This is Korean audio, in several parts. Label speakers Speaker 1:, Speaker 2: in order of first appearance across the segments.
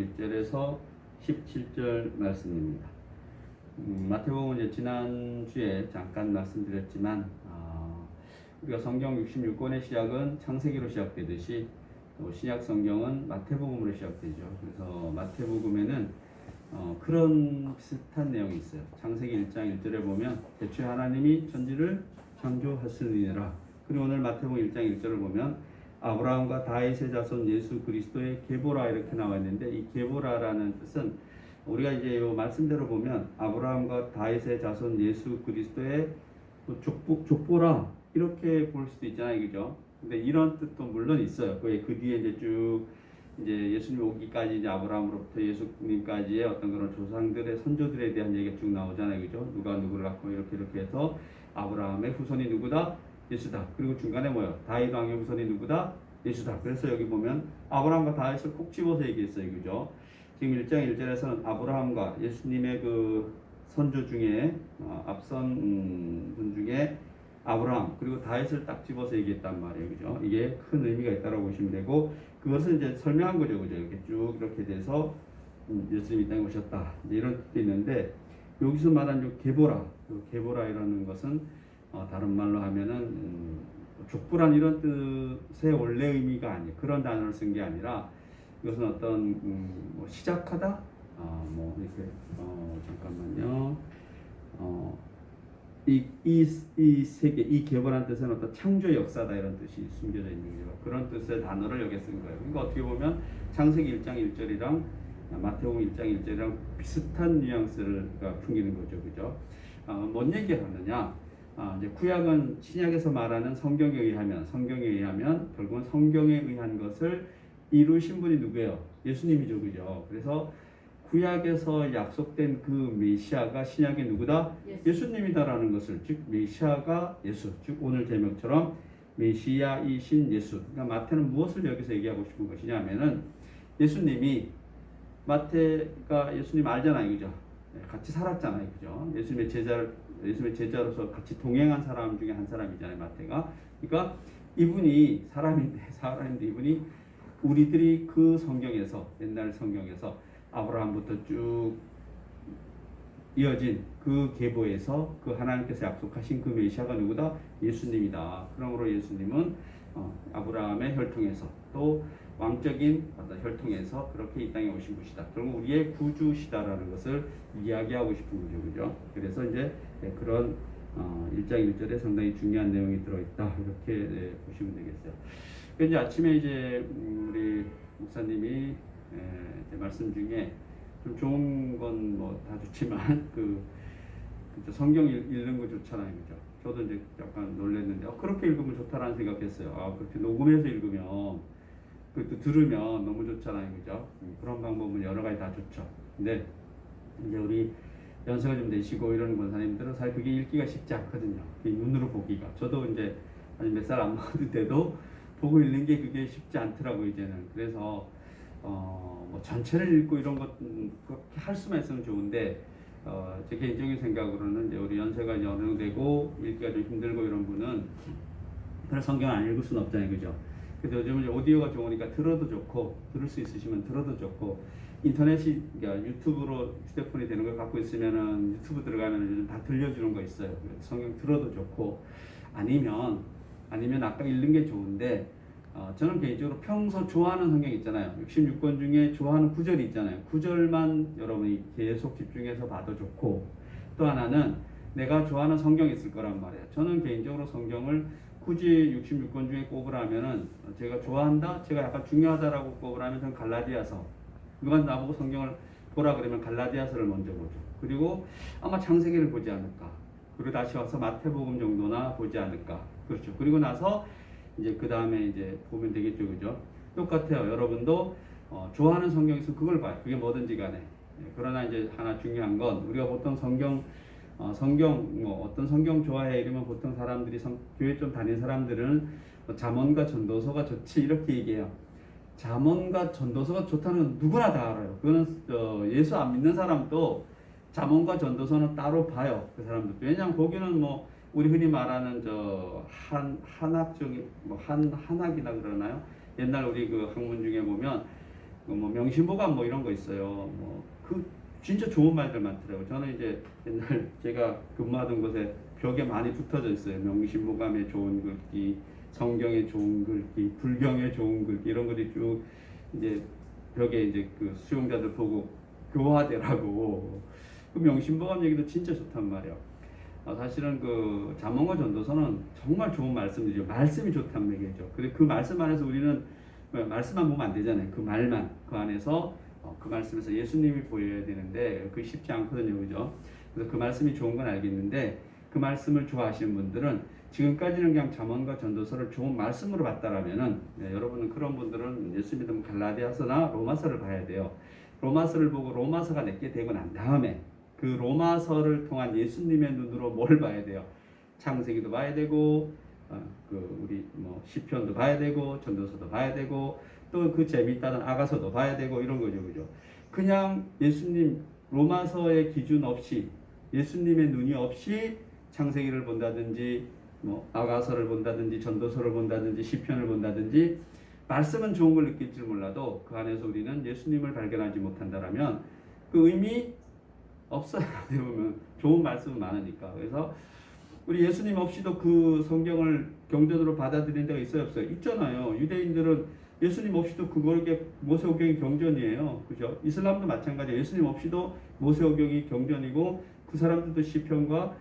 Speaker 1: 1절에서 17절 말씀입니다. 마태복음은 이제 지난주에 잠깐 말씀드렸지만 우리가 성경 66권의 시작은 창세기로 시작되듯이 또 신약 성경은 마태복음으로 시작되죠. 그래서 마태복음에는 그런 비슷한 내용이 있어요. 창세기 1장 1절에 보면 대초에 하나님이 천지를 창조하시니라. 그리고 오늘 마태복음 1장 1절을 보면 아브라함과 다윗의 자손 예수 그리스도의 계보라 이렇게 나와 있는데, 이 계보라라는 뜻은 우리가 이제 이 말씀대로 보면 아브라함과 다윗의 자손 예수 그리스도의 족보라 이렇게 볼 수도 있잖아요, 그죠? 근데 이런 뜻도 물론 있어요. 그 뒤에 이제 쭉 이제 예수님 오기까지 이제 아브라함으로부터 예수님까지의 어떤 그런 조상들의 선조들에 대한 얘기가 쭉 나오잖아요, 그죠? 누가 누구를 갖고 이렇게 해서 아브라함의 후손이 누구다? 예수다. 그리고 중간에 뭐요? 다윗 왕의 후손이 누구다? 예수다. 그래서 여기 보면 아브라함과 다윗을 꼭 집어서 얘기했어요, 그죠? 지금 1장 1절에서는 아브라함과 예수님의 그 선조 중에 앞선 분 중에 아브라함 그리고 다윗을 딱 집어서 얘기했단 말이에요, 그죠? 이게 큰 의미가 있다고 보시면 되고, 그것은 이제 설명한 거죠, 그죠? 이렇게 쭉 이렇게 돼서 예수님이 이 땅에 오셨다 이런 뜻도 있는데, 여기서 말한 요 게보라이라는 것은 다른 말로 하면은 족보란 이런 뜻의 원래 의미가 아니에요. 그런 단어를 쓴 게 아니라 이것은 어떤 뭐 시작하다, 뭐 이렇게 잠깐만요. 이 세계, 이 계보라는 뜻은 어떤 창조 역사다 이런 뜻이 숨겨져 있는 거죠. 그런 뜻의 단어를 여기 쓴 거예요. 그러니까 어떻게 보면 창세기 1장 1절이랑 마태복음 1장 1절이랑 비슷한 뉘앙스를 풍기는 거죠, 그죠? 뭔 얘기를 하느냐? 이제 구약은 신약에서 말하는 성경에 의하면 결국은 성경에 의한 것을 이루신 분이 누구예요? 예수님이죠, 그죠? 그래서 구약에서 약속된 그 메시아가 신약의 누구다? 예수님이다라는 것을, 즉 메시아가 예수, 즉 오늘 제목처럼 메시아이신 예수. 그러니까 마태는 무엇을 여기서 얘기하고 싶은 것이냐면은, 예수님이, 마태가 예수님 알잖아요, 그죠? 같이 살았잖아요, 그죠? 예수님의 제자로서 같이 동행한 사람 중에 한 사람이잖아요, 마태가. 그러니까 이분이 사람인데 이분이 우리들이 그 성경에서, 옛날 성경에서 아브라함부터 쭉 이어진 그 계보에서 그 하나님께서 약속하신 그 메시아가 누구다? 예수님이다. 그러므로 예수님은 아브라함의 혈통에서 또 왕적인 어떤 혈통에서 그렇게 이 땅에 오신 분이다. 결국 우리의 구주시다라는 것을 이야기하고 싶은 거죠, 그죠? 그래서 이제 그런 1장 1절에 상당히 중요한 내용이 들어있다, 이렇게 보시면 되겠어요. 이제 아침에 이제 우리 목사님이 말씀 중에 좀 좋은 건 뭐 다 좋지만 성경 읽는 거 좋잖아요, 그죠? 저도 이제 약간 놀랐는데 그렇게 읽으면 좋다라는 생각했어요. 그렇게 녹음해서 읽으면, 그것도 들으면 너무 좋잖아요, 그죠? 그런 방법은 여러 가지 다 좋죠. 근데 이제 우리 연세가 좀 되시고 이런 권사님들은 사실 그게 읽기가 쉽지 않거든요. 눈으로 보기가. 저도 이제 아직 몇 살 안 먹었는데도 보고 읽는 게 그게 쉽지 않더라고요, 이제는. 그래서 뭐 전체를 읽고 이런 것 그렇게 할 수만 있으면 좋은데, 제 개인적인 생각으로는 이제 우리 연세가 이제 어느 정도 되고 읽기가 좀 힘들고 이런 분은 그런 성경 안 읽을 수는 없잖아요, 그죠? 그래서 요즘은 오디오가 좋으니까 들어도 좋고, 들을 수 있으시면 들어도 좋고, 인터넷이, 그러니까 유튜브로 휴대폰이 되는 걸 갖고 있으면은 유튜브 들어가면 요즘 다 들려주는 거 있어요. 성경 들어도 좋고, 아니면 아까 읽는 게 좋은데, 저는 개인적으로 평소 좋아하는 성경 있잖아요. 66권 중에 좋아하는 구절이 있잖아요. 구절만 여러분이 계속 집중해서 봐도 좋고, 또 하나는 내가 좋아하는 성경이 있을 거란 말이에요. 저는 개인적으로 성경을 굳이 66권 중에 꼽으라면은, 제가 좋아한다? 제가 약간 중요하다라고 꼽으라면 저는 갈라디아서. 누가 나보고 성경을 보라 그러면 갈라디아서를 먼저 보죠. 그리고 아마 창세기를 보지 않을까. 그리고 다시 와서 마태복음 정도나 보지 않을까. 그렇죠. 그리고 나서 이제 그 다음에 이제 보면 되겠죠, 그죠? 똑같아요. 여러분도 좋아하는 성경이 있으면 그걸 봐요. 그게 뭐든지 간에. 그러나 이제 하나 중요한 건, 우리가 보통 성경 뭐 어떤 성경 좋아해 이러면 보통 사람들이 교회 좀 다닌 사람들은 잠언과 전도서가 좋지 이렇게 얘기해요. 잠언과 전도서가 좋다는 건 누구나 다 알아요. 그거는 예수 안 믿는 사람도 잠언과 전도서는 따로 봐요, 그 사람들. 왜냐하면 거기는 뭐 우리 흔히 말하는 한학적인 한학이라 그러나요? 옛날 우리 그 학문 중에 보면 뭐 명심보감 뭐 이런 거 있어요. 뭐 그 진짜 좋은 말들 많더라고요. 저는 이제 옛날 제가 근무하던 곳에 벽에 많이 붙어져 있어요. 명심보감에 좋은 글귀, 성경에 좋은 글귀, 불경에 좋은 글귀 이런 것들이 쭉 이제 벽에 이제 그 수용자들 보고 교화되라고. 그 명심보감 얘기도 진짜 좋단 말이야. 사실은 그 잠언과 전도서는 정말 좋은 말씀이죠. 말씀이 좋다는 얘기죠. 근데 그 말씀 안에서 우리는 말씀만 보면 안 되잖아요. 그 말만 그 안에서 그 말씀에서 예수님이 보여야 되는데 그게 쉽지 않거든요, 그죠? 그래서 그 말씀이 좋은 건 알겠는데 그 말씀을 좋아하시는 분들은 지금까지는 그냥 잠언과 전도서를 좋은 말씀으로 봤다라면은 여러분은 그런 분들은 예수 믿으면 갈라디아서나 로마서를 봐야 돼요. 로마서를 보고 로마서가 내게 되고 난 다음에 그 로마서를 통한 예수님의 눈으로 뭘 봐야 돼요? 창세기도 봐야 되고 그 우리 뭐 시편도 봐야 되고 전도서도 봐야 되고 또 그 재미있다는 아가서도 봐야 되고 이런 거죠, 그죠? 그냥 예수님 로마서의 기준 없이 예수님의 눈이 없이 창세기를 본다든지 뭐 아가서를 본다든지 전도서를 본다든지 시편을 본다든지 말씀은 좋은 걸 느낄지 몰라도 그 안에서 우리는 예수님을 발견하지 못한다라면 그 의미 없어요. 어떻게 보면 좋은 말씀은 많으니까. 그래서 우리 예수님 없이도 그 성경을 경전으로 받아들이는 데가 있어요, 없어요? 있잖아요. 유대인들은 예수님 없이도 그걸 모세오경이 경전이에요. 그죠? 이슬람도 마찬가지예요. 예수님 없이도 모세오경이 경전이고 그 사람들도 시편과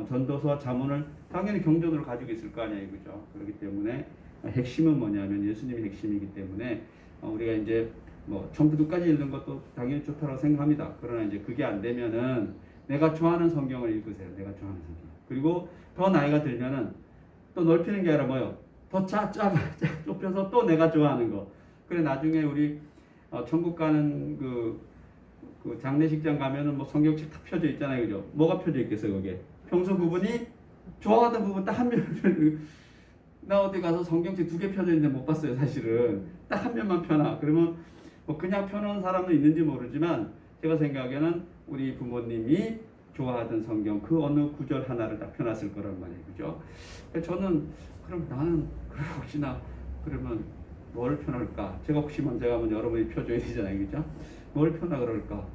Speaker 1: 전도서와 잠언을 당연히 경전으로 가지고 있을 거 아니에요. 그죠? 그렇기 때문에 핵심은 뭐냐면 예수님이 핵심이기 때문에 우리가 이제 뭐 처음부터 끝까지 읽는 것도 당연히 좋다고 생각합니다. 그러나 이제 그게 안 되면은 내가 좋아하는 성경을 읽으세요. 내가 좋아하는 성경. 그리고 더 나이가 들면은 또 넓히는 게 아니라 뭐요? 더 좁혀서 또 내가 좋아하는 거. 그래 나중에 우리 천국 가는 그 장례식장 가면은 뭐 성경책 다 펴져 있잖아요, 그죠? 뭐가 펴져 있겠어요, 거기에? 평소 그분이 좋아하던 부분 딱 한 면. 나 어디 가서 성경책 2개 펴져 있는데 못 봤어요, 사실은. 딱 한 면만 펴놔. 그러면 뭐 그냥 펴놓은 사람도 있는지 모르지만 제가 생각에는 우리 부모님이 좋아하던 성경 그 어느 구절 하나를 딱 펴놨을 거란 말이에요, 그죠? 저는 그럼 나는 그럼 혹시나 그러면 뭘 펴놓을까? 제가 혹시 먼저 가면 여러분이 펴줘야 되잖아요, 그죠? 뭘 펴나 그럴까?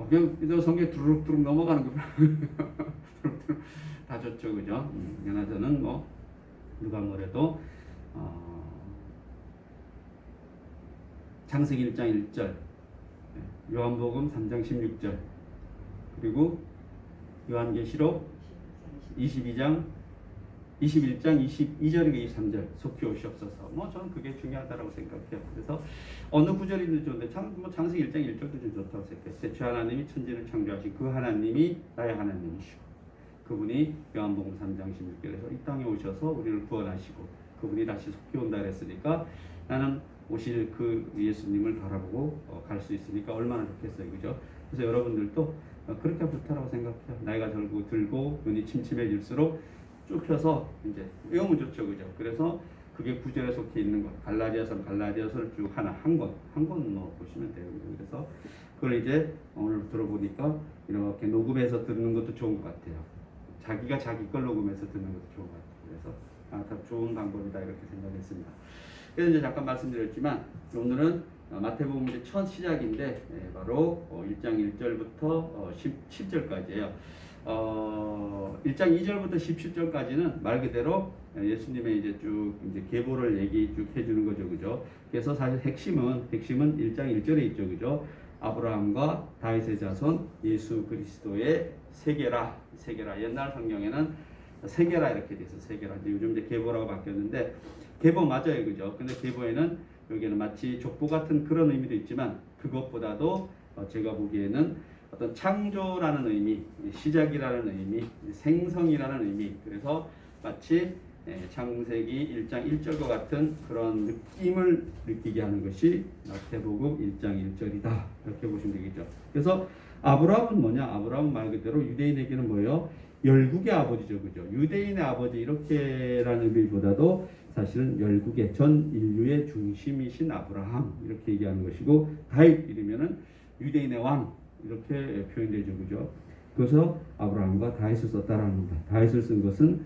Speaker 1: 그냥 성경 두룩두룩 넘어가는 거 다 좋죠, 그죠? 그러나 저는 뭐 누가 뭐래도 창세기 1장 1절, 요한복음 3장 16절, 그리고 요한계시록 22장 21장 22절과 23절 속히 오시옵소서. 뭐 저는 그게 중요하다고 생각해요. 그래서 어느 구절이든 좋은데 창세기 1장 1절도 좀 좋다고 생각해요. 제 하나님이 천지를 창조하신 그 하나님이 나의 하나님이시고 그분이 요한복음 3장 16절에서 이 땅에 오셔서 우리를 구원하시고 그분이 다시 속히 온다 그랬으니까 나는 오실 그 예수님을 바라보고 갈 수 있으니까 얼마나 좋겠어요, 그죠? 그래서 여러분들도 그렇게 좋다라고 생각해요. 나이가 들고 눈이 침침해질수록 쭉 펴서 이제 외우면 좋죠, 그죠? 그래서 그게 구절에 속해 있는 것, 갈라디아서를 쭉 한 권 보시면 돼요. 그래서 그걸 이제 오늘 들어보니까 이렇게 녹음해서 듣는 것도 좋은 것 같아요. 자기가 자기 걸 녹음해서 듣는 것도 좋은 것 같아요. 그래서 다 좋은 방법이다 이렇게 생각했습니다. 그래서 이제 잠깐 말씀드렸지만 오늘은 마태복음 이제 첫 시작인데 바로 1장 1절부터 17절까지예요. 1장 2절부터 17절까지는 말 그대로 예수님의 이제 쭉 이제 계보를 얘기 쭉 해주는 거죠, 그죠? 그래서 사실 핵심은 1장 1절에 있죠, 그죠? 아브라함과 다윗의 자손 예수 그리스도의 세계라. 옛날 성경에는 세계라 이렇게 돼서 세계라. 요즘 이제 계보라고 바뀌었는데 계보 맞아요, 그죠? 근데 계보에는 여기는 마치 족보 같은 그런 의미도 있지만 그것보다도 제가 보기에는 어떤 창조라는 의미, 시작이라는 의미, 생성이라는 의미, 그래서 마치 창세기 1장 1절과 같은 그런 느낌을 느끼게 하는 것이 마태복음 1장 1절이다 이렇게 보시면 되겠죠. 그래서 아브라함은 뭐냐? 아브라함은 말 그대로 유대인에게는 뭐예요? 열국의 아버지죠, 그죠? 유대인의 아버지 이렇게라는 의미보다도 사실은 열국의 전 인류의 중심이신 아브라함 이렇게 얘기하는 것이고 다윗 이르면은 유대인의 왕 이렇게 표현되죠, 그죠? 그래서 아브라함과 다윗을 썼다라는 겁니다. 다윗을 쓴 것은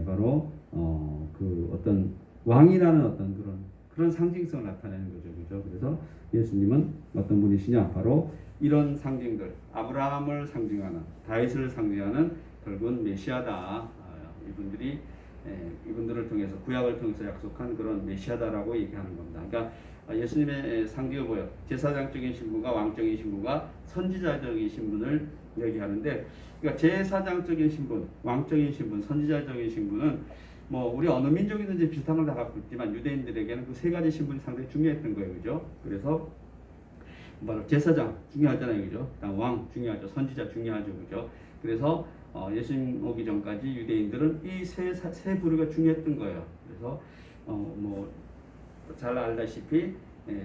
Speaker 1: 바로 그 어떤 왕이라는 어떤 그런 상징성을 나타내는 거죠. 그죠? 그래서 예수님은 어떤 분이시냐? 바로 이런 상징들, 아브라함을 상징하는, 다윗을 상징하는 결국은 메시아다. 이분들이 이분들을 통해서 구약을 통해서 약속한 그런 메시아다라고 얘기하는 겁니다. 그러니까 예수님의 상징을 보여 제사장적인 신분과 왕적인 신분과 선지자적인 신분을 얘기하는데, 그러니까 제사장적인 신분, 왕적인 신분, 선지자적인 신분은 뭐 우리 어느 민족이든지 비슷한 걸 다 갖고 있지만 유대인들에게는 그 세 가지 신분이 상당히 중요했던 거예요, 그죠? 그래서 바로 제사장 중요하잖아요, 그죠? 그다음 왕 중요하죠, 선지자 중요하죠, 그죠? 그래서 예수님 오기 전까지 유대인들은 이 세 부류가 중요했던 거예요. 그래서 뭐 잘 알다시피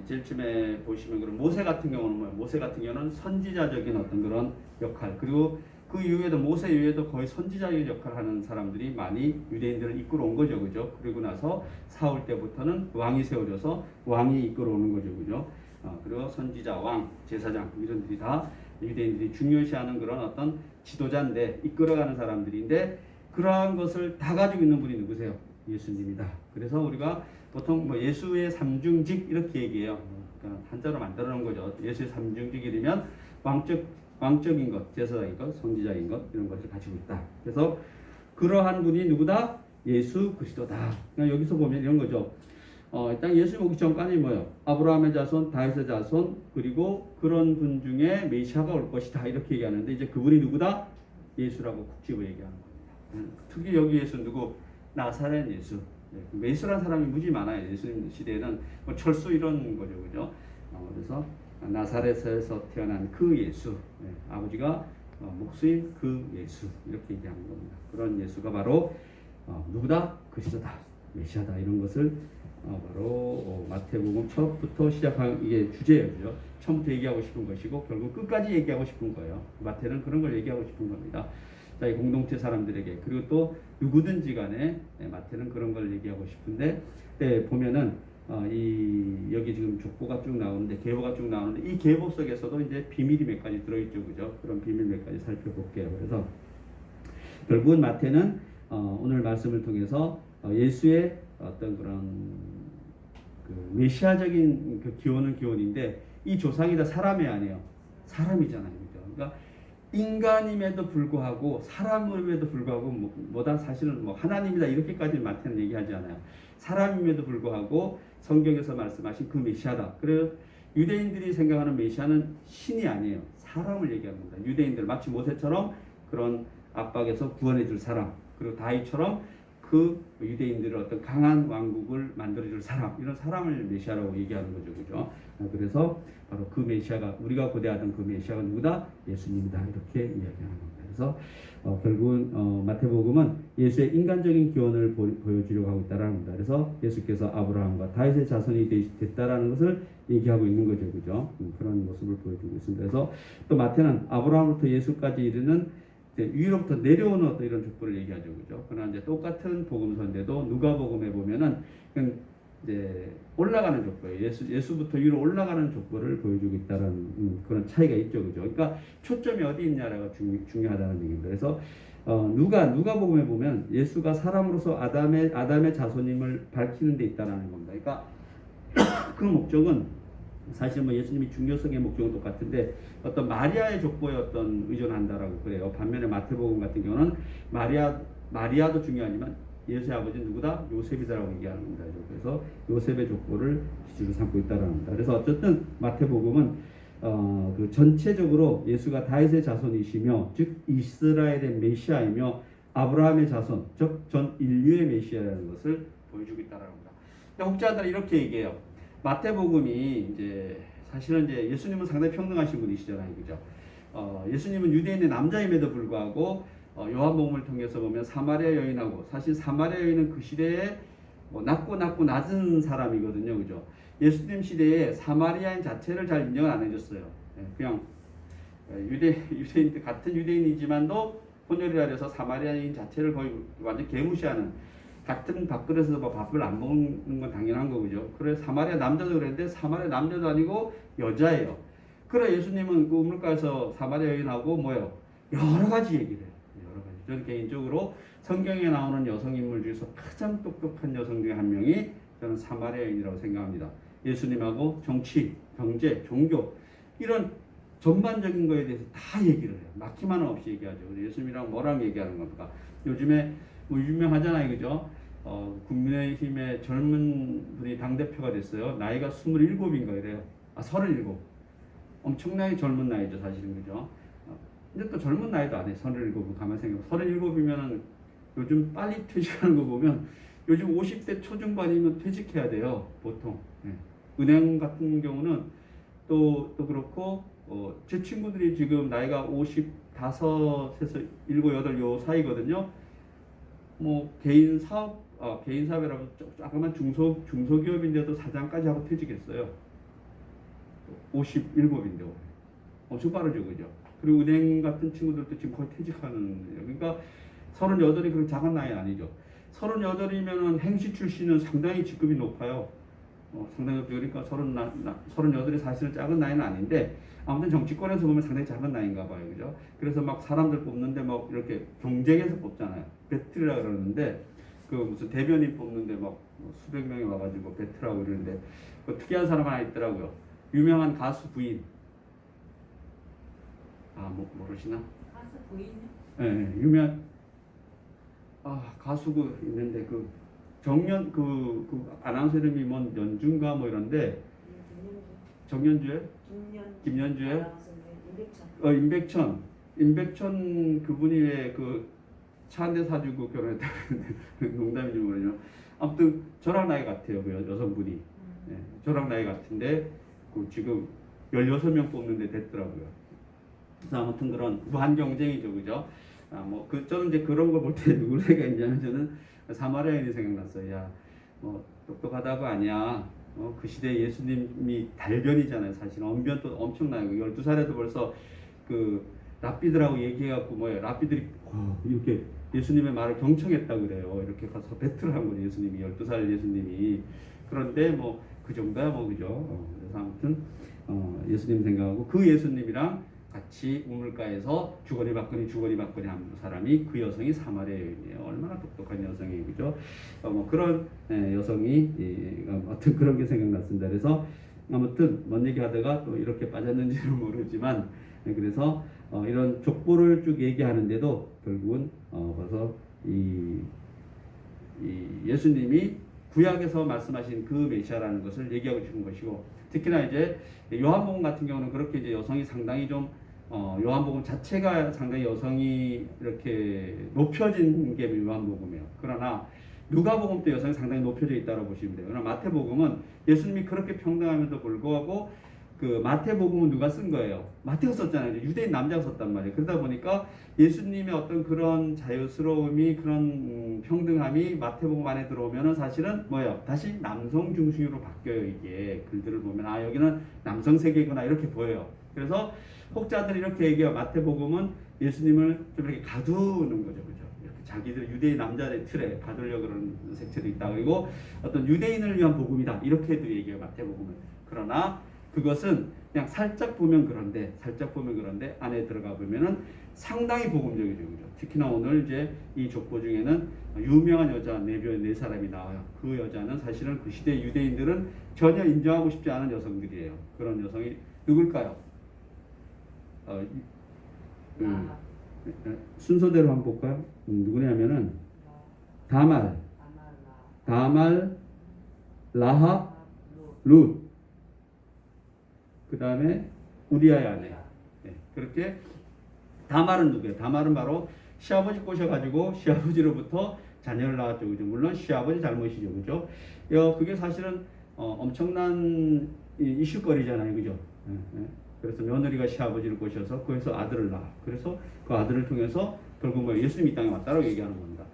Speaker 1: 제일 처음에 보시면 그런 모세 같은 경우는 뭐예요? 모세 같은 경우는 선지자적인 어떤 그런 역할, 그리고 그 이후에도 모세 이후에도 거의 선지자적인 역할을 하는 사람들이 많이 유대인들을 이끌어 온 거죠, 그죠? 그리고 나서 사울 때부터는 왕이 세워져서 왕이 이끌어 오는 거죠, 그죠? 그리고 선지자, 왕, 제사장 이런들이 다 유대인들이 중요시하는 그런 어떤 지도자인데, 이끌어가는 사람들인데, 그러한 것을 다 가지고 있는 분이 누구세요? 예수님이다. 그래서 우리가 보통 뭐 예수의 삼중직 이렇게 얘기해요. 그러니까 한자로 만들어 놓은 거죠. 예수의 삼중직이 되면 왕적인 것, 제사장인 것, 선지자인 것 이런 것을 가지고 있다. 그래서 그러한 분이 누구다? 예수 그리스도다. 그러니까 여기서 보면 이런 거죠. 일단 예수 오기 전까지 뭐예요? 아브라함의 자손, 다윗의 자손, 그리고 그런 분 중에 메시아가 올 것이다 이렇게 얘기하는데, 이제 그분이 누구다? 예수라고 쿡 집어 얘기하는 겁니다. 특히 여기 예수 누구? 나사렛 예수. 예수라는 사람이 무지 많아요. 예수님 시대에는 뭐 철수 이런 거죠, 그죠? 그래서 나사렛에서 태어난 그 예수, 아버지가 목수인 그 예수 이렇게 얘기하는 겁니다. 그런 예수가 바로 누구다? 그리스도다, 메시아다 이런 것을 바로 마태복음 첫부터 시작한 이게 주제예요, 그죠? 처음부터 얘기하고 싶은 것이고 결국 끝까지 얘기하고 싶은 거예요. 마태는 그런 걸 얘기하고 싶은 겁니다. 자, 이 공동체 사람들에게, 그리고 또 누구든지 간에 마태는 그런 걸 얘기하고 싶은데, 보면은 여기 지금 족보가 쭉 나오는데, 계보가 쭉 나오는데, 이 계보 속에서도 이제 비밀이 몇 가지 들어있죠, 그죠? 그런 비밀 몇 가지 살펴볼게요. 그래서 결국은 마태는 오늘 말씀을 통해서 예수의 어떤 그런 그 메시아적인 그 기원은 기원인데, 이 조상이 다 사람이 아니에요. 사람이잖아요, 그죠? 그러니까 인간임에도 불구하고 사람임에도 불구하고 뭐다 사실은 뭐 하나님이다 이렇게까지 마태는 얘기하지 않아요. 사람임에도 불구하고 성경에서 말씀하신 그 메시아다. 그래서 유대인들이 생각하는 메시아는 신이 아니에요. 사람을 얘기하는 겁니다. 유대인들 마치 모세처럼 그런 압박에서 구원해 줄 사람, 그리고 다윗처럼 그 유대인들의 어떤 강한 왕국을 만들어줄 사람, 이런 사람을 메시아라고 얘기하는 거죠, 그죠? 그래서 바로 그 메시아가, 우리가 고대하던 그 메시아가 누구다? 예수님이다 이렇게 이야기하는 겁니다. 그래서 결국은 마태복음은 예수의 인간적인 기원을 보여주려고 하고 있다라는 겁니다. 그래서 예수께서 아브라함과 다윗의 자손이 됐다라는 것을 얘기하고 있는 거죠, 그죠? 그런 모습을 보여주고 있습니다. 그래서 또 마태는 아브라함부터 예수까지 이르는 위로부터 내려오는 어떤 이런 족보를 얘기하죠, 그죠? 그러나 이제 똑같은 복음서인데도 누가복음에 보면은 이제 올라가는 족보예요. 예수부터 위로 올라가는 족보를 보여주고 있다는 그런 차이가 있죠, 그죠? 그러니까 초점이 어디 있냐라가 중요하다는 얘기입니다. 그래서 누가복음에 보면 예수가 사람으로서 아담의 자손임을 밝히는 데 있다라는 겁니다. 그러니까 그 목적은 사실 뭐 예수님이 중요성의 목적은 똑같은데 어떤 마리아의 족보에 어떤 의존한다라고 그래요. 반면에 마태복음 같은 경우는 마리아도 중요하지만 예수의 아버지는 누구다? 요셉이다라고 얘기하는 겁니다. 그래서 요셉의 족보를 기준으로 삼고 있다라는 겁니다. 그래서 어쨌든 마태복음은 그 전체적으로 예수가 다윗의 자손이시며 즉 이스라엘의 메시아이며 아브라함의 자손, 즉 전 인류의 메시아라는 것을 보여주고 있다라는 겁니다. 혹자들은 이렇게 얘기해요. 마태복음이 이제 사실은 이제 예수님은 상당히 평등하신 분이시잖아요, 그죠? 예수님은 유대인의 남자임에도 불구하고 요한복음을 통해서 보면 사마리아 여인하고, 사실 사마리아 여인은 그 시대에 뭐 낮고 낮은 사람이거든요, 그죠? 예수님 시대에 사마리아인 자체를 잘 인정을 안 해줬어요. 그냥 유대인 같은 유대인이지만도 혼혈이라 해서 사마리아인 자체를 거의 완전 개무시하는, 같은 밥그릇에서 뭐 밥을 안 먹는 건 당연한 거죠. 그래 사마리아 남자도 그랬는데 사마리아 남자도 아니고 여자예요. 그래 예수님은 그 우물가에서 사마리아 여인하고 뭐요? 여러 가지 얘기를 해요. 여러 가지. 저는 개인적으로 성경에 나오는 여성 인물 중에서 가장 똑똑한 여성 중에 한 명이 저는 사마리아인이라고 생각합니다. 예수님하고 정치, 경제, 종교 이런 전반적인 거에 대해서 다 얘기를 해요. 막힘 하나 없이 얘기하죠. 예수님이랑 뭐랑 얘기하는 겁니까? 요즘에 뭐 유명하잖아요, 그죠? 국민의힘의 젊은 분이 당대표가 됐어요. 나이가 27인가 이래요. 37. 엄청나게 젊은 나이죠, 사실은, 그죠? 근데 또 젊은 나이도 안 해, 37은. 가만히 생각해. 37이면은 요즘 빨리 퇴직하는 거 보면 요즘 50대 초중반이면 퇴직해야 돼요, 보통. 네. 은행 같은 경우는 또 그렇고, 제 친구들이 지금 나이가 55에서 7, 8 요 사이거든요. 뭐 개인 사업이라고 조그만 중소기업인데도 사장까지 하고 퇴직했어요. 57인데 엄청 빠르죠, 그죠? 그리고 은행 같은 친구들도 지금 거의 퇴직하는. 그러니까 38이 그렇게 작은 나이는 아니죠. 38이면은 행시 출신은 상당히 직급이 높아요. 상당히 높죠. 그러니까 38이 사실은 작은 나이는 아닌데 아무튼 정치권에서 보면 상당히 작은 나이인가 봐요, 그죠? 그래서 막 사람들 뽑는데 막 이렇게 경쟁해서 뽑잖아요. 배틀이라 그러는데 그 무슨 대변인 뽑는데 막 수백 명이 와가지고 배틀하고 이러는데 그 특이한 사람 하나 있더라고요. 유명한 가수 부인. 모르시나?
Speaker 2: 가수 부인요?
Speaker 1: 네, 유명. 가수 그 있는데 그 정연 그 아나운서 이름이 뭔 연준가 뭐 이런데 정연주에 김연주에 임백천 그분이 왜 그 차 한 대 사주고 결혼했다 그러는데 농담인지 모르지만 아무튼 저랑 나이 같아요, 그 여성분이. 네, 저랑 나이 같은데 그 지금 16명 뽑는데 됐더라고요. 그래서 아무튼 그런 무한 경쟁이죠, 그죠? 저는 이제 그런 걸 볼 때 누구를 생각했냐면 저는 사마리아인이 생각났어요. 야, 뭐 똑똑하다고 아니야. 그 시대 예수님이 달변이잖아요. 사실 언변도 엄청나요. 12살에도 벌써 그 랍비들하고 얘기해갖고 뭐예요? 랍비들이 이렇게 예수님의 말을 경청했다 그래요. 이렇게 가서 배틀을 한 거죠. 예수님이 12살 예수님이. 그런데 뭐 그 정도야 뭐 그죠? 그래서 아무튼 예수님 생각하고 그 예수님이랑 같이 우물가에서 주거니 받거니 하는 사람이 그 여성이 사마리아 여인이에요. 얼마나 똑똑한 여성이에요, 그죠? 그런 여성이 어떤 그런 게 생각났습니다. 그래서 아무튼 뭔 얘기하다가 또 이렇게 빠졌는지는 모르지만 그래서 이런 족보를 쭉 얘기하는데도 결국은 벌써 이 예수님이 구약에서 말씀하신 그 메시아라는 것을 얘기하고 싶은 것이고, 특히나 이제 요한복음 같은 경우는 그렇게 이제 여성이 상당히 좀 요한복음 자체가 상당히 여성이 이렇게 높여진 게 요한복음이에요. 그러나 누가복음 때 여성이 상당히 높여져 있다고 보시면 돼요. 그러나 마태복음은 예수님이 그렇게 평등함에도 불구하고 그 마태복음은 누가 쓴 거예요? 마태가 썼잖아요. 유대인 남자가 썼단 말이에요. 그러다 보니까 예수님의 어떤 그런 자유스러움이 그런 평등함이 마태복음 안에 들어오면은 사실은 뭐예요? 다시 남성 중심으로 바뀌어요. 이게 글들을 보면 여기는 남성 세계구나 이렇게 보여요. 그래서 혹자들이 이렇게 얘기해요. 마태복음은 예수님을 좀 이렇게 가두는 거죠, 그죠? 이렇게 자기들 유대인 남자의 틀에 가두려고 그러는 색채도 있다. 그리고 어떤 유대인을 위한 복음이다 이렇게도 얘기해요, 마태복음은. 그러나 그것은 그냥 살짝 보면 그런데 안에 들어가 보면은 상당히 복음적이죠, 그죠? 특히나 오늘 이제 이 족보 중에는 유명한 여자 네 사람이 나와요. 그 여자는 사실은 그 시대 유대인들은 전혀 인정하고 싶지 않은 여성들이에요. 그런 여성이 누굴까요? 순서대로 한번 볼까요? 누구냐면은 다말, 라합, 룻. 그 다음에 우리아의 아내. 네, 그렇게 다말은 누구예요? 다말은 바로 시아버지 꼬셔가지고 시아버지로부터 자녀를 낳았죠, 그죠? 물론 시아버지 잘못이죠, 그죠? 그게 사실은 엄청난 이슈거리잖아요, 그죠? 그래서 며느리가 시아버지를 꼬셔서 거기서 아들을 낳아. 그래서 그 아들을 통해서 결국 뭐 예수님 이 땅에 왔다라고 얘기하는 겁니다.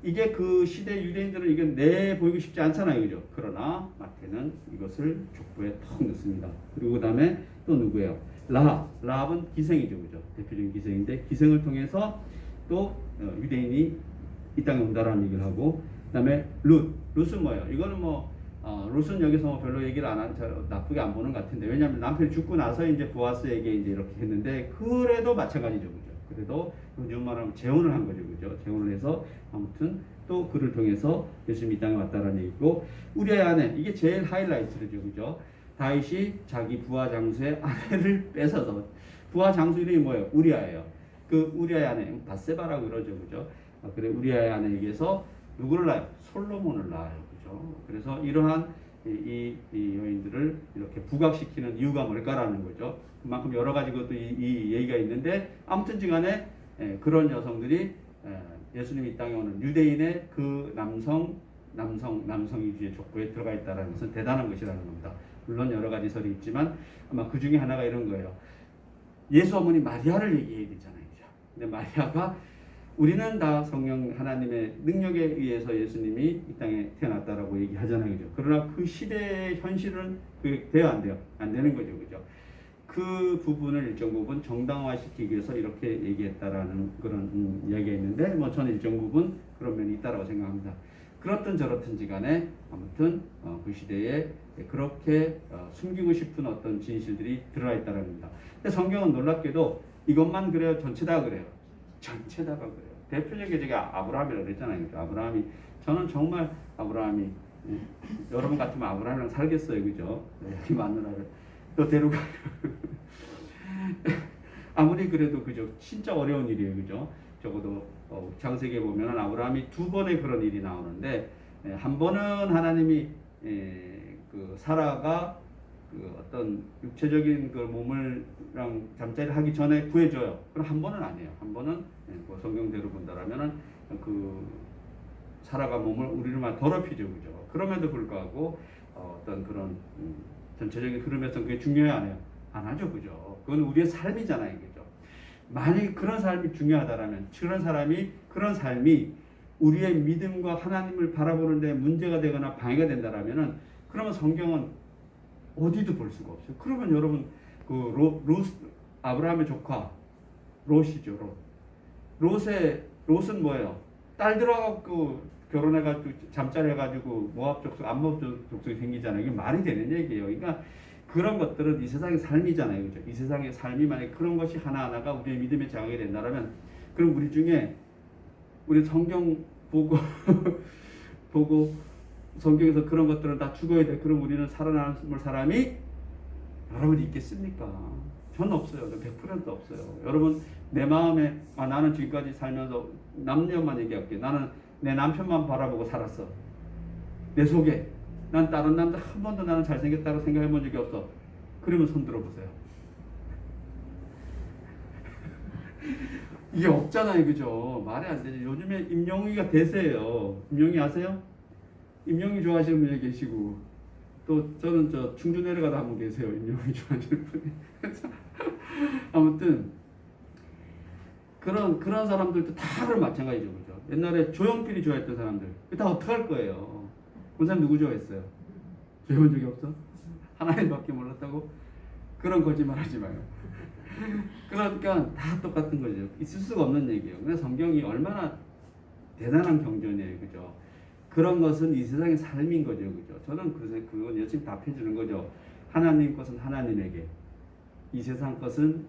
Speaker 1: 이게 그 시대 유대인들은 이게 내 보이고 싶지 않잖아요, 그죠? 그러나 마태는 이것을 족보에 턱 넣습니다. 그리고 그 다음에 또 누구예요? 라합은 기생이죠, 그죠? 대표적인 기생인데 기생을 통해서 또 유대인이 이 땅에 온다라는 얘기를 하고, 그 다음에 룻은 뭐예요? 이거는 룻은 여기서 별로 얘기를 나쁘게 안 보는 것 같은데, 왜냐하면 남편이 죽고 나서 이제 보아스에게 이제 이렇게 했는데 그래도 마찬가지죠, 그죠? 그래도 요즘 말하면 재혼을 한 거죠, 그죠? 재혼을 해서 아무튼 또 그를 통해서 예수님이 이 땅에 왔다라는 얘기고, 우리의 아내, 이게 제일 하이라이트죠, 그죠? 다윗이 자기 부하 장수의 아내를 뺏어서, 부하 장수 이름이 뭐예요? 우리아예요. 그 우리아의 아내 바세바라고 그러죠, 그죠? 그래 우리아의 아내에게서 누구를 낳아요? 솔로몬을 낳아요, 그죠? 그래서 이러한 이 여인들을 이렇게 부각시키는 이유가 뭘까라는 거죠. 그만큼 여러 가지 것도 이 얘기가 있는데, 아무튼지간에 그런 여성들이 예수님이 이 땅에 오는 유대인의 그 남성이주의 족보에 들어가 있다는 것은 대단한 것이라는 겁니다. 물론 여러 가지 설이 있지만 아마 그 중에 하나가 이런 거예요. 예수 어머니 마리아를 얘기해야 되잖아요. 근데 마리아가, 우리는 다 성령 하나님의 능력에 의해서 예수님이 이 땅에 태어났다라고 얘기하잖아요, 그죠? 그러나 그 시대의 현실은 그게 돼요, 안 돼요? 안 되는 거죠, 그죠? 그 부분을 일정 부분 정당화시키기 위해서 이렇게 얘기했다라는 그런 이야기가 있는데, 뭐 저는 일정 부분 그런 면이 있다라고 생각합니다. 그렇든 저렇든지 간에 아무튼 그 시대에 그렇게 숨기고 싶은 어떤 진실들이 들어가 있다는 겁니다. 근데 성경은 놀랍게도 이것만 그래요? 전체 다 그래요? 전체 다가 그래요. 대표적인 제가 아브라함이라고 그랬잖아요. 아브라함이, 저는 정말 아브라함이, 여러분 같으면 아브라함이랑 살겠어요, 그죠? 여기 마누라를 또 데려가요. 아무리 그래도 그죠? 진짜 어려운 일이에요, 그죠? 적어도 창세기에 보면은 아브라함이 두 번의 그런 일이 나오는데, 한 번은 하나님이 그 사라가 그 어떤 육체적인 그 몸을랑 잠자리를 하기 전에 구해줘요. 그럼 한 번은 아니에요. 한 번은 그 성경대로 본다라면은 그 사라가 몸을 우리를 더럽히죠, 그죠? 그럼에도 불구하고 어떤 그런 전체적인 흐름에서 그게 중요해 안 해요? 안 하죠, 그죠? 그건 우리의 삶이잖아요, 그죠? 만약 그런 삶이 중요하다라면, 그런 삶이 우리의 믿음과 하나님을 바라보는데 문제가 되거나 방해가 된다라면은, 그러면 성경은 어디도 볼 수가 없어요. 그러면 여러분 그 아브라함의 조카 롯이죠. 롯은 뭐예요? 딸 들어가고 결혼해가지고 잠자리 해가지고 모압 족속, 암모압 족속이 생기잖아요. 이게 말이 되는 얘기예요. 그러니까 그런 것들은 이 세상의 삶이잖아요, 그죠? 이 세상의 삶이 만약 그런 것이 하나하나가 우리의 믿음에 장악이 된다면, 그럼 우리 중에 우리 성경 보고 보고 성경에서 그런 것들은 다 죽어야 돼. 그럼 우리는 살아남을 사람이 여러분이 있겠습니까? 전 없어요. 100%도 없어요. 여러분, 내 마음에 나는 지금까지 살면서 남녀만 얘기할게. 나는 내 남편만 바라보고 살았어. 내 속에 난 다른 남자 한 번도 나는 잘생겼다고 생각해 본 적이 없어. 그러면 손 들어보세요. 이게 없잖아요, 그죠? 말이 안 되죠. 요즘에 임영웅이가 대세예요. 임영웅이 아세요? 임영웅이 좋아하시는 분이 계시고, 또 저는 충주 내려가다 한 분 계세요. 임영웅이 좋아하시는 분이. 아무튼 그런 사람들도 다 그런 마찬가지죠, 그죠? 옛날에 조용필이 좋아했던 사람들, 다 어떡할 거예요? 그 사람 누구 좋아했어요? 좋아해본 적이 없어? 하나님밖에 몰랐다고? 그런 거짓말 하지 마요. 그러니까 다 똑같은 거죠. 있을 수가 없는 얘기예요. 근데 성경이 얼마나 대단한 경전이에요, 그죠? 그런 것은 이 세상의 삶인 거죠, 그죠? 저는 그건 열심히 답해주는 거죠. 하나님 것은 하나님에게, 이 세상 것은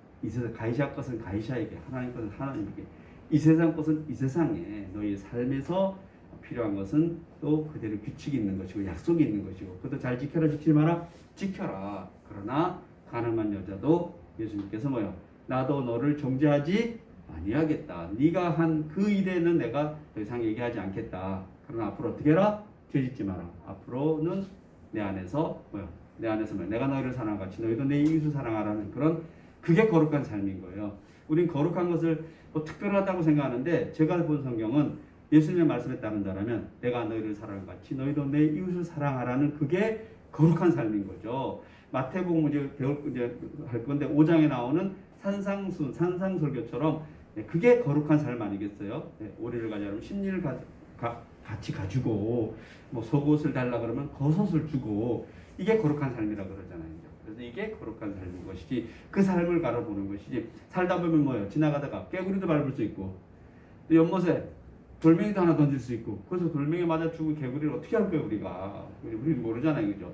Speaker 1: 가이샤 것은 가이샤에게, 하나님 것은 하나님에게, 이 세상 것은 이 세상에, 너희 삶에서 필요한 것은 또 그대로 규칙이 있는 것이고 약속이 있는 것이고, 그것도 잘 지켜라 지키지 마라 지켜라. 그러나 가늠한 여자도 예수님께서 뭐요? 나도 너를 정죄하지 아니하겠다. 네가 한 그 일에는 내가 더 이상 얘기하지 않겠다. 그러나 앞으로 어떻게 해라? 죄짓지 마라. 앞으로는 내 안에서 뭐요? 내 안에서 뭐요? 내가 너희를 사랑한 같이 너희도 내 이웃을 사랑하라는 그런, 그게 거룩한 삶인 거예요. 우린 거룩한 것을 뭐 특별하다고 생각하는데, 제가 본 성경은 예수님의 말씀에 따른다면 내가 너희를 사랑한 같이 너희도 내 이웃을 사랑하라는, 그게 거룩한 삶인 거죠. 마태복음 이제 할 건데 5장에 나오는 산상설교처럼 그게 거룩한 삶 아니겠어요? 오리를 가져가면 심리를 같이 가지고, 뭐 속옷을 달라 그러면 겉옷을 주고, 이게 거룩한 삶이라고 그러잖아요. 그래서 이게 거룩한 삶인 것이지, 그 삶을 바라보는 것이지, 살다 보면 뭐예요? 지나가다가 깨구리도 밟을 수 있고, 또 연못에 돌멩이도 하나 던질 수 있고, 그래서 돌멩이 맞아 죽은 개구리를 어떻게 할 거예요, 우리가? 우리 모르잖아요, 그죠?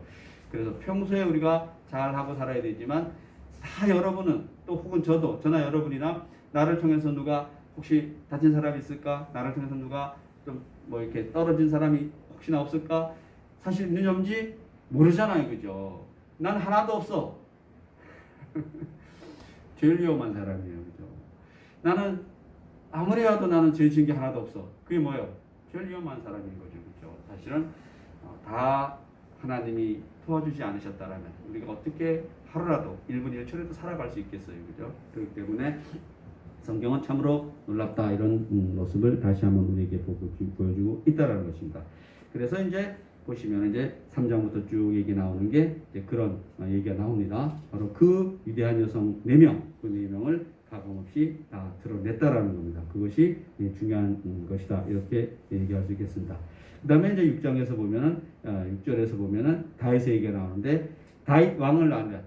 Speaker 1: 그래서 평소에 우리가 잘 하고 살아야 되지만, 다 여러분은, 또 혹은 저나 여러분이나 나를 통해서 누가 혹시 다친 사람이 있을까? 나를 통해서 누가 좀 뭐 이렇게 떨어진 사람이 혹시나 없을까? 사실 있는지 없는지 모르잖아요, 그죠? 난 하나도 없어. 제일 위험한 사람이에요, 그죠? 나는 아무리 해도 나는 죄 지은 게 하나도 없어. 그게 뭐예요? 제일 위험한 사람인 거죠, 그죠? 사실은 다 하나님이 도와주지 않으셨다라면 우리가 어떻게 하루라도 1분 1초라도 살아갈 수 있겠어요, 그죠? 그렇기 때문에 성경은 참으로 놀랍다 이런 모습을 다시 한번 우리에게 보여주고 있다라는 것입니다. 그래서 이제 보시면 이제 3장부터 쭉 얘기 나오는 게 이제 그런 얘기가 나옵니다. 바로 그 위대한 여성 4명, 그 4명을 가감없이 다 드러냈다라는 겁니다. 그것이 중요한 것이다 이렇게 얘기할 수 있겠습니다. 그 다음에 이제 6장에서 보면은 6절에서 보면은 다윗의 얘기가 나오는데 다윗 왕을 낳는다.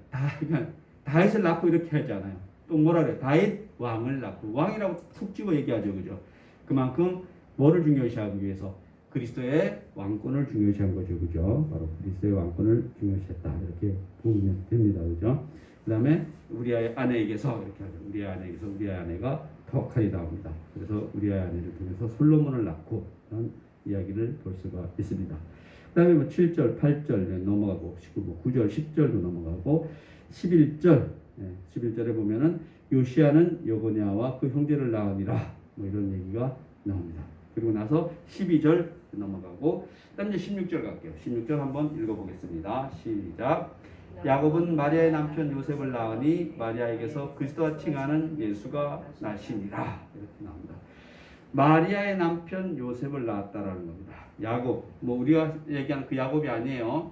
Speaker 1: 다윗을 낳고 이렇게 하잖아요. 또 뭐라 그래요? 다윗 왕을 낳고 왕이라고 툭 집어 얘기하죠, 그죠? 그만큼 뭐를 중요시하기 위해서 그리스도의 왕권을 중요시한 거죠, 그죠? 바로 그리스도의 왕권을 중요시했다 이렇게 보면 됩니다, 그죠? 그다음에 우리의 아내에게서 이렇게 하죠. 우리의 아내에게서 우리의 아내가 턱하니 나옵니다. 그래서 우리의 아내를 통해서 솔로몬을 낳고 그런 이야기를 볼 수가 있습니다. 그다음에 뭐 7절, 8절 넘어가고 9절, 10절도 넘어가고 11절 11절에 보면은 요시아는 여고냐와 그 형제를 낳으니라 뭐 이런 얘기가 나옵니다. 그리고 나서 12절 넘어가고 그다음 이제 16절 갈게요. 16절 한번 읽어보겠습니다. 시작. 야곱은 마리아의 남편 요셉을 낳으니 마리아에게서 그리스도와 칭하는 예수가 나시니라 이렇게 나옵니다. 마리아의 남편 요셉을 낳았다라는 겁니다. 야곱, 뭐 우리가 얘기하는 그 야곱이 아니에요.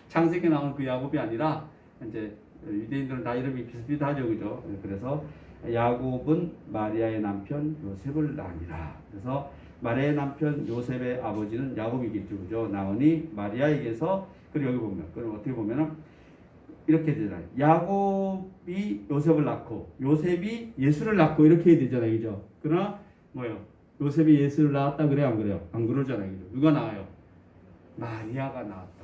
Speaker 1: 창세기에 나오는 그 야곱이 아니라 이제 유대인들은 다 이름이 비슷비슷하죠, 그죠? 그래서 야곱은 마리아의 남편 요셉을 낳으니라. 그래서 마리아의 남편 요셉의 아버지는 야곱이겠죠, 그죠? 나오니 마리아에게서 그리고 여기 보면 그럼 어떻게 보면은 이렇게 되잖아요. 야곱이 요셉을 낳고 요셉이 예수를 낳고 이렇게 해야 되잖아요, 그죠? 그러나 뭐요? 요셉이 예수를 낳았다 그래요, 안 그래요? 안 그러잖아요, 그죠? 누가 낳아요? 마리아가 낳았다.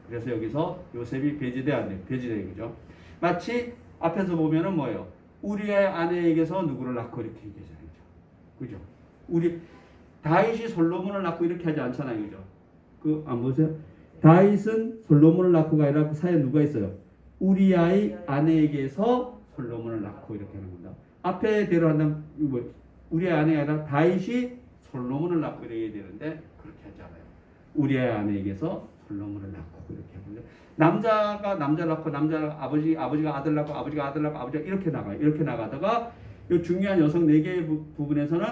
Speaker 1: 그래서 여기서 요셉이 배제돼 안 돼요, 배제돼, 그죠? 마치 앞에서 보면은 뭐예요? 우리의 아내에게서 누구를 낳고 이렇게 얘기하잖아요, 그죠? 우리 다윗이 솔로몬을 낳고 이렇게 하지 않잖아요, 그죠? 그 안 보세요? 다윗은 솔로몬을 낳고가 아니라 그 사이에 누가 있어요? 우리아의 아내에게서 솔로몬을 낳고 이렇게 하는 겁니다. 앞에 대로 한다면 우리의 아내가 아니라 다윗이 솔로몬을 낳고 이렇게 해야 되는데 그렇게 하지 않아요. 우리의 아내에게서 솔로몬을 낳고 이렇게 하는데 남자가 남자 낳고 남자 아버지가 아들 낳고 아버지가 아들 낳고 아버지가 이렇게 나가요. 이렇게 나가다가 이 중요한 여성 4개의 부분에서는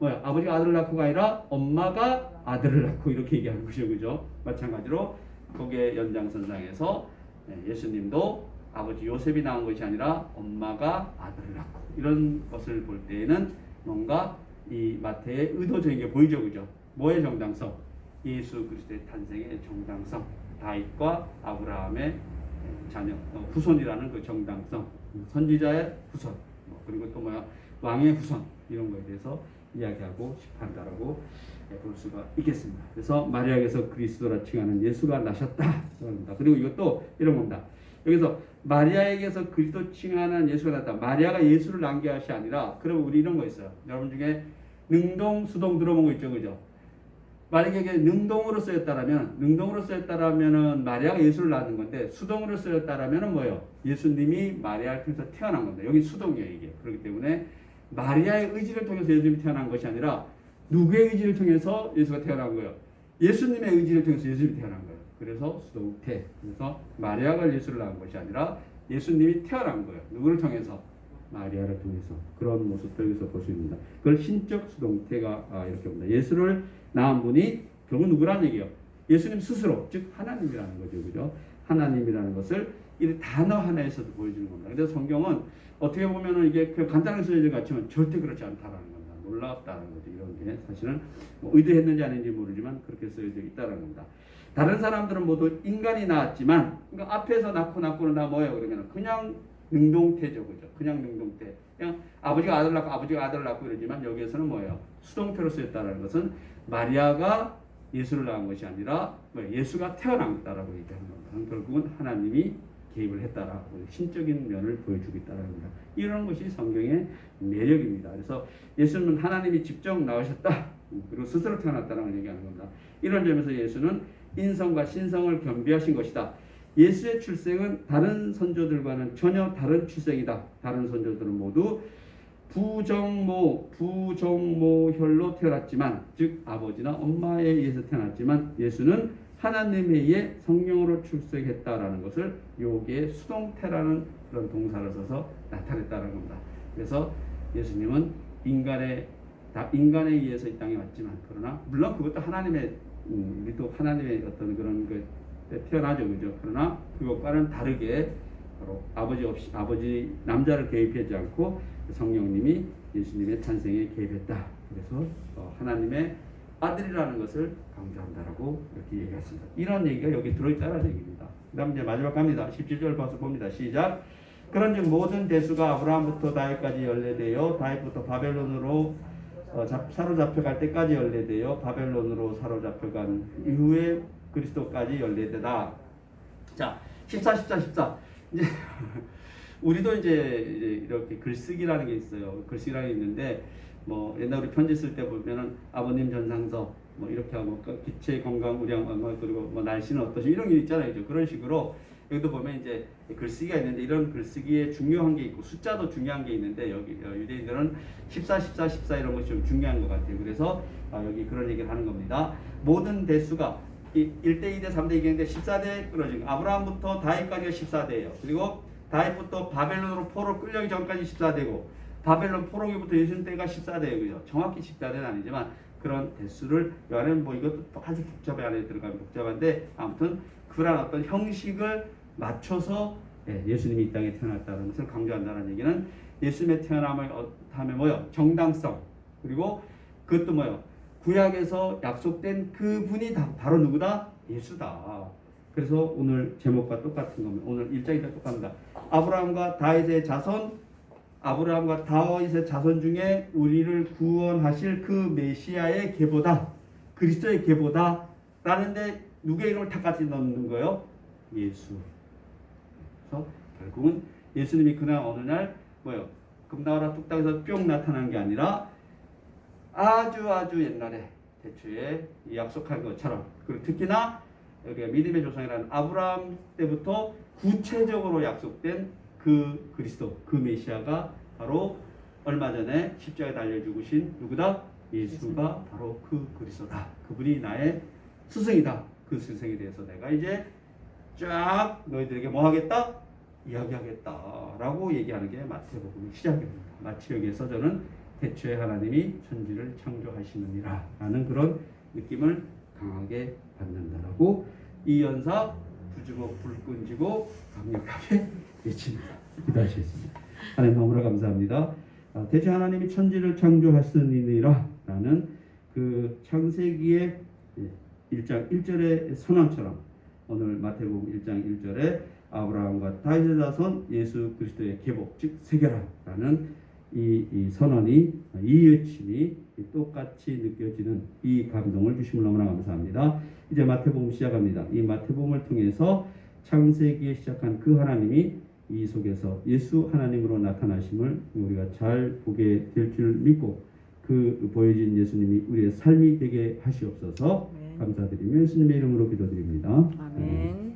Speaker 1: 뭐야? 아버지가 아들을 낳고가 아니라 엄마가 아들을 낳고 이렇게 얘기하는 거죠, 그죠? 마찬가지로 거기에 연장선상에서 예수님도 아버지 요셉이 낳은 것이 아니라 엄마가 아들을 낳고 이런 것을 볼 때에는 뭔가 이 마태의 의도적인 게 보이죠, 그죠? 뭐의 정당성? 예수 그리스도의 탄생의 정당성, 다윗과 아브라함의 자녀, 후손이라는 그 정당성, 선지자의 후손, 그리고 또 뭐야? 왕의 후손 이런 거에 대해서 이야기하고 싶한다라고 볼 수가 있겠습니다. 그래서 마리아에게서 그리스도라 칭하는 예수가 나셨다. 그리고 이것도 이런 겁니다. 여기서 마리아에게서 그리스도 칭하는 예수가 나왔다. 마리아가 예수를 낳은 것이 아니라, 그럼 우리 이런 거 있어요. 여러분 중에 능동, 수동 들어본 거 있죠, 그죠? 만약에 능동으로 쓰였다라면은 마리아가 예수를 낳은 건데, 수동으로 쓰였다라면은 뭐예요? 예수님이 마리아를 통해서 태어난 겁니다. 여기 수동이에요, 이게. 그렇기 때문에 마리아의 의지를 통해서 예수님이 태어난 것이 아니라 누구의 의지를 통해서 예수가 태어난 거예요? 예수님의 의지를 통해서 예수님이 태어난 거예요. 그래서 수동태. 그래서 마리아가 예수를 낳은 것이 아니라 예수님이 태어난 거예요. 누구를 통해서? 마리아를 통해서. 그런 모습도 여기서 볼 수 있습니다. 그걸 신적 수동태가 이렇게 봅니다. 예수를 낳은 분이 결국 누구라는 얘기예요? 예수님 스스로, 즉 하나님이라는 거죠, 그죠? 하나님이라는 것을 이 단어 하나에서도 보여주는 겁니다. 그래서 성경은 어떻게 보면은 이게 그 간단하게 써진 것 같지만 절대 그렇지 않다라는 겁니다. 놀랍다는 거죠. 이런 게 사실은 뭐 의도했는지 아닌지 모르지만 그렇게 쓰여져 있다라는 겁니다. 다른 사람들은 모두 인간이 낳았지만, 그러니까 앞에서 낳고는 다 뭐예요? 그러면 그냥 능동태죠, 그죠? 그냥 능동태. 그냥 아버지가 아들 낳고 이러지만 여기에서는 뭐예요? 수동태로 쓰였다라는 것은 마리아가 예수를 낳은 것이 아니라 예수가 태어났다라고 얘기하는 겁니다. 결국은 하나님이 개입을 했다라 신적인 면을 보여주고 있다라는 겁니다. 이런 것이 성경의 매력입니다. 그래서 예수는 하나님이 직접 나오셨다 그리고 스스로 태어났다는 걸 얘기하는 겁니다. 이런 점에서 예수는 인성과 신성을 겸비하신 것이다. 예수의 출생은 다른 선조들과는 전혀 다른 출생이다. 다른 선조들은 모두 부정모혈로 태어났지만, 즉 아버지나 엄마에 의해서 태어났지만 예수는 하나님에 의해 성령으로 출생했다라는 것을 여기에 수동태라는 그런 동사를 써서 나타냈다는 겁니다. 그래서 예수님은 인간에 의해서 이 땅에 왔지만, 그러나 물론 그것도 하나님의 우리도 하나님의 어떤 그런 그 태어나죠, 그죠? 그러나 그것과는 다르게 바로 아버지 남자를 개입하지 않고 성령님이 예수님의 탄생에 개입했다. 그래서 하나님의 아들이라는 것을 강조한다라고 이렇게 얘기했습니다. 이런 얘기가 여기 들어있다는 얘기입니다. 그다음 이제 마지막 갑니다. 17절 봐서 봅니다. 시작. 그런즉 모든 대수가 아브라함부터 다윗까지 연례되어 다윗부터 바벨론으로 사로잡혀갈 때까지 연례되어 바벨론으로 사로잡혀간 이후에 그리스도까지 연례되다. 자, 14. 이제 우리도 이제 이렇게 글쓰기라는 게 있어요. 글쓰기라는 게 있는데 뭐 옛날 우리 편지 쓸 때 보면은 아버님 전상서 뭐 이렇게 하고 기체 건강 우량 그리고 뭐 날씨는 어떠시 이런 게 있잖아요. 그런 식으로 여기도 보면 이제 글쓰기가 있는데 이런 글쓰기에 중요한 게 있고 숫자도 중요한 게 있는데 여기 유대인들은 14 이런 것이 좀 중요한 것 같아요. 그래서 여기 그런 얘기를 하는 겁니다. 모든 대수가 1대 2대 3대 얘기했는데 14대 끊어진 아브라함부터 다윗까지가 14대예요. 그리고 다윗부터 바벨론으로 포로 끌려기 전까지 14대고 바벨론 포로기부터 예수님 때가 14대예요. 그죠? 정확히 14대는 아니지만 그런 대수를 이 안에 뭐 이것도 아주 복잡해 안에 들어가면 복잡한데 아무튼 그런 어떤 형식을 맞춰서 예수님이 이 땅에 태어났다는 것을 강조한다는 얘기는 예수님의 태어남을 하면 뭐요? 정당성 그리고 그것도 뭐요? 구약에서 약속된 그분이 바로 누구다? 예수다. 그래서 오늘 제목과 똑같은 겁니다. 오늘 1장이 똑같습니다. 아브라함과 다윗의 자손 중에 우리를 구원하실 그 메시아의 계보다 그리스도의 계보다 라는데 누구의 이름을 다 같이 넣는 거예요? 예수. 그래서 결국은 예수님이 그날 어느 날 뭐요? 금나라 뚝딱에서 뿅 나타난 게 아니라 아주 옛날에 대초에 약속한 것처럼 그리고 특히나 여기가 믿음의 조상이라는 아브라함 때부터 구체적으로 약속된 그 그리스도 그 메시아가 바로 얼마 전에 십자가에 달려 죽으신 누구다? 예수가 바로 그 그리스도다. 그분이 나의 스승이다. 그 스승에 대해서 내가 이제 쫙 너희들에게 뭐 하겠다? 이야기하겠다 라고 얘기하는 게 마태복음의 시작입니다. 마치 여기에서 저는 태초에 하나님이 천지를 창조하시느니라 라는 그런 느낌을 강하게 받는다라고 이 연사 부주먹 불 끈지고 강력하게 외칩니다. 기도하시겠습니다. 하나님 너무나 감사합니다. 대체 하나님이 천지를 창조하시느니라 라는 그 창세기의 1장 1절의 선언처럼 오늘 마태복음 1장 1절에 아브라함과 다윗의 자손 예수 그리스도의 계보 즉 세계라라는 이 선언이 이 외침이 똑같이 느껴지는 이 감동을 주심을 너무나 감사합니다. 이제 마태복음 시작합니다. 이 마태복음을 통해서 창세기에 시작한 그 하나님이 이 속에서 예수 하나님으로 나타나심을 우리가 잘 보게 될 줄 믿고 그 보여진 예수님이 우리의 삶이 되게 하시옵소서. 감사드리며 예수님의 이름으로 기도드립니다.
Speaker 2: 아멘.